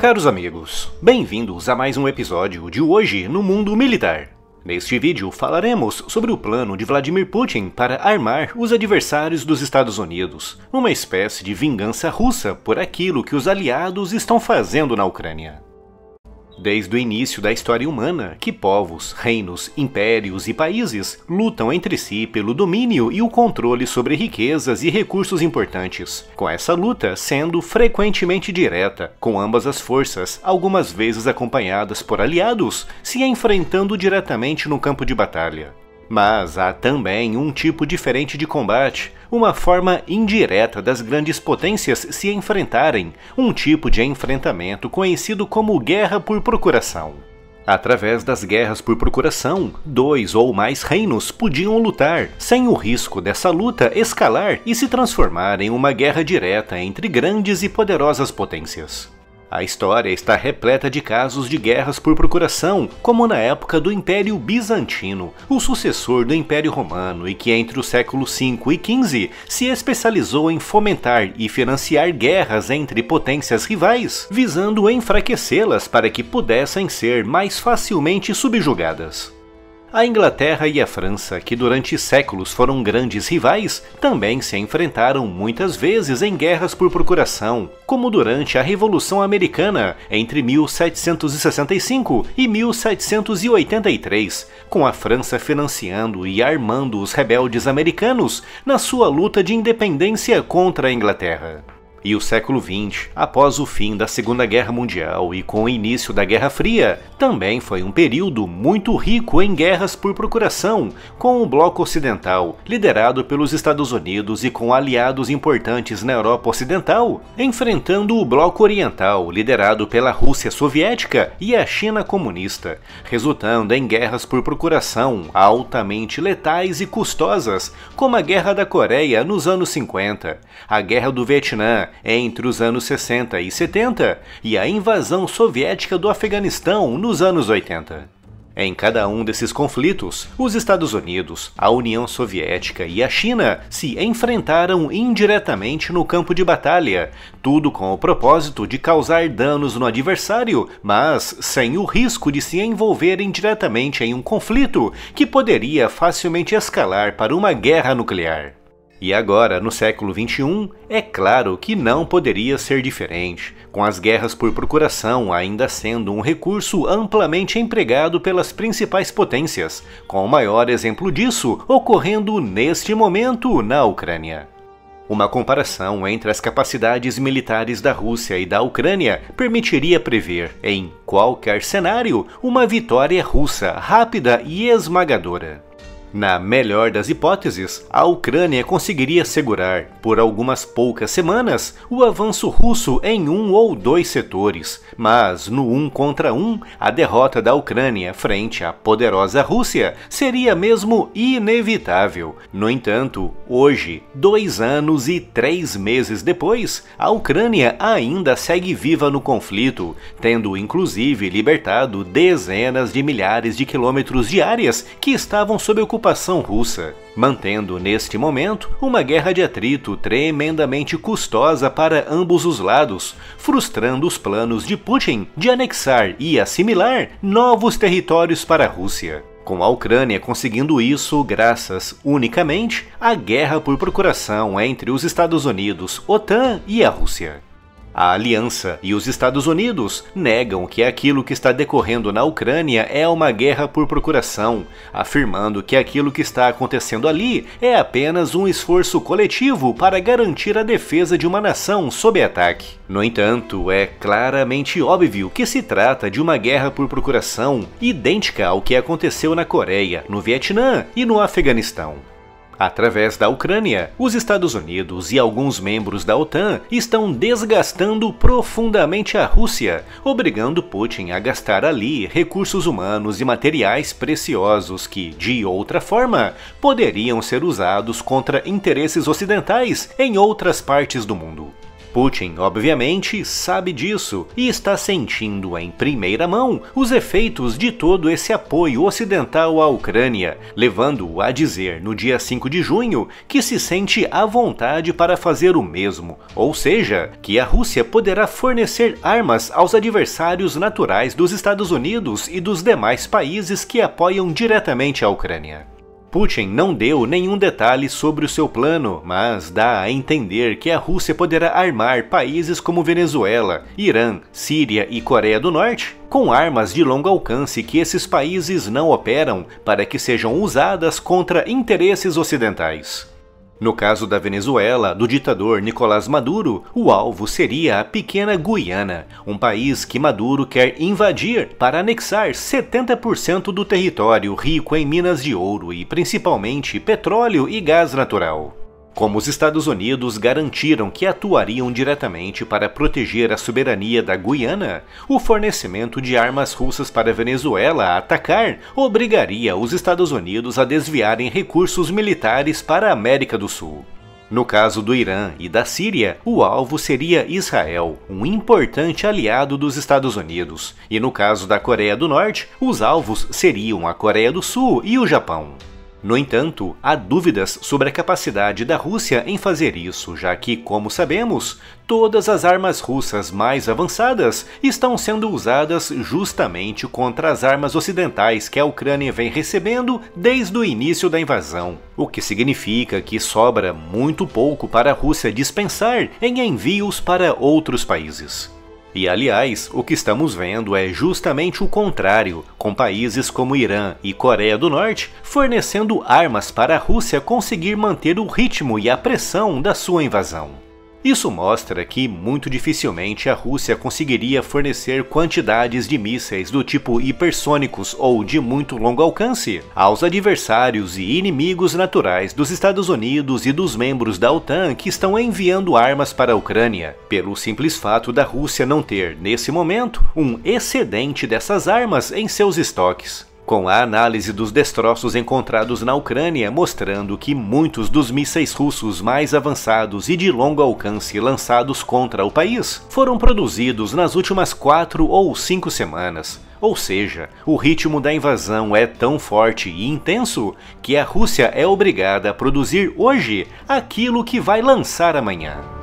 Caros amigos, bem-vindos a mais um episódio de Hoje no Mundo Militar. Neste vídeo falaremos sobre o plano de Vladimir Putin para armar os adversários dos Estados Unidos, uma espécie de vingança russa por aquilo que os aliados estão fazendo na Ucrânia. Desde o início da história humana, que povos, reinos, impérios e países lutam entre si pelo domínio e o controle sobre riquezas e recursos importantes, com essa luta sendo frequentemente direta, com ambas as forças, algumas vezes acompanhadas por aliados, se enfrentando diretamente no campo de batalha. Mas há também um tipo diferente de combate, uma forma indireta das grandes potências se enfrentarem, um tipo de enfrentamento conhecido como guerra por procuração. Através das guerras por procuração, dois ou mais reinos podiam lutar, sem o risco dessa luta escalar e se transformar em uma guerra direta entre grandes e poderosas potências. A história está repleta de casos de guerras por procuração, como na época do Império Bizantino, o sucessor do Império Romano e que entre os séculos V e XV se especializou em fomentar e financiar guerras entre potências rivais, visando enfraquecê-las para que pudessem ser mais facilmente subjugadas. A Inglaterra e a França, que durante séculos foram grandes rivais, também se enfrentaram muitas vezes em guerras por procuração, como durante a Revolução Americana entre 1765 e 1783, com a França financiando e armando os rebeldes americanos na sua luta de independência contra a Inglaterra. E o século XX, após o fim da Segunda Guerra Mundial e com o início da Guerra Fria, também foi um período muito rico em guerras por procuração, com o Bloco Ocidental, liderado pelos Estados Unidos e com aliados importantes na Europa Ocidental, enfrentando o Bloco Oriental, liderado pela Rússia Soviética e a China Comunista, resultando em guerras por procuração altamente letais e custosas, como a Guerra da Coreia nos anos 50, a Guerra do Vietnã entre os anos 60 e 70 e a invasão soviética do Afeganistão nos anos 80. Em cada um desses conflitos, os Estados Unidos, a União Soviética e a China se enfrentaram indiretamente no campo de batalha, tudo com o propósito de causar danos no adversário, mas sem o risco de se envolverem diretamente em um conflito que poderia facilmente escalar para uma guerra nuclear. E agora, no século XXI, é claro que não poderia ser diferente, com as guerras por procuração ainda sendo um recurso amplamente empregado pelas principais potências, com o maior exemplo disso ocorrendo neste momento na Ucrânia. Uma comparação entre as capacidades militares da Rússia e da Ucrânia permitiria prever, em qualquer cenário, uma vitória russa rápida e esmagadora. Na melhor das hipóteses, a Ucrânia conseguiria segurar, por algumas poucas semanas, o avanço russo em um ou dois setores, mas no 1 contra 1, a derrota da Ucrânia frente à poderosa Rússia seria mesmo inevitável. No entanto, hoje, 2 anos e 3 meses depois, a Ucrânia ainda segue viva no conflito, tendo inclusive libertado dezenas de milhares de quilômetros de áreas que estavam sob ocupação russa, mantendo neste momento uma guerra de atrito tremendamente custosa para ambos os lados, frustrando os planos de Putin de anexar e assimilar novos territórios para a Rússia, com a Ucrânia conseguindo isso graças unicamente à guerra por procuração entre os Estados Unidos, OTAN e a Rússia. A aliança e os Estados Unidos negam que aquilo que está decorrendo na Ucrânia é uma guerra por procuração, afirmando que aquilo que está acontecendo ali é apenas um esforço coletivo para garantir a defesa de uma nação sob ataque. No entanto, é claramente óbvio que se trata de uma guerra por procuração idêntica ao que aconteceu na Coreia, no Vietnã e no Afeganistão. Através da Ucrânia, os Estados Unidos e alguns membros da OTAN estão desgastando profundamente a Rússia, obrigando Putin a gastar ali recursos humanos e materiais preciosos que, de outra forma, poderiam ser usados contra interesses ocidentais em outras partes do mundo. Putin, obviamente, sabe disso e está sentindo em primeira mão os efeitos de todo esse apoio ocidental à Ucrânia, levando-o a dizer no dia 5 de junho que se sente à vontade para fazer o mesmo, ou seja, que a Rússia poderá fornecer armas aos adversários naturais dos Estados Unidos e dos demais países que apoiam diretamente a Ucrânia. Putin não deu nenhum detalhe sobre o seu plano, mas dá a entender que a Rússia poderá armar países como Venezuela, Irã, Síria e Coreia do Norte com armas de longo alcance que esses países não operam para que sejam usadas contra interesses ocidentais. No caso da Venezuela, do ditador Nicolás Maduro, o alvo seria a pequena Guiana, um país que Maduro quer invadir para anexar 70% do território rico em minas de ouro e principalmente petróleo e gás natural. Como os Estados Unidos garantiram que atuariam diretamente para proteger a soberania da Guiana, o fornecimento de armas russas para a Venezuela a atacar obrigaria os Estados Unidos a desviarem recursos militares para a América do Sul. No caso do Irã e da Síria, o alvo seria Israel, um importante aliado dos Estados Unidos, e no caso da Coreia do Norte, os alvos seriam a Coreia do Sul e o Japão. No entanto, há dúvidas sobre a capacidade da Rússia em fazer isso, já que, como sabemos, todas as armas russas mais avançadas estão sendo usadas justamente contra as armas ocidentais que a Ucrânia vem recebendo desde o início da invasão, o que significa que sobra muito pouco para a Rússia dispensar em envios para outros países. E aliás, o que estamos vendo é justamente o contrário, com países como Irã e Coreia do Norte fornecendo armas para a Rússia conseguir manter o ritmo e a pressão da sua invasão. Isso mostra que muito dificilmente a Rússia conseguiria fornecer quantidades de mísseis do tipo hipersônicos ou de muito longo alcance aos adversários e inimigos naturais dos Estados Unidos e dos membros da OTAN que estão enviando armas para a Ucrânia, pelo simples fato da Rússia não ter, nesse momento, um excedente dessas armas em seus estoques. Com a análise dos destroços encontrados na Ucrânia mostrando que muitos dos mísseis russos mais avançados e de longo alcance lançados contra o país foram produzidos nas últimas 4 ou 5 semanas. Ou seja, o ritmo da invasão é tão forte e intenso que a Rússia é obrigada a produzir hoje aquilo que vai lançar amanhã.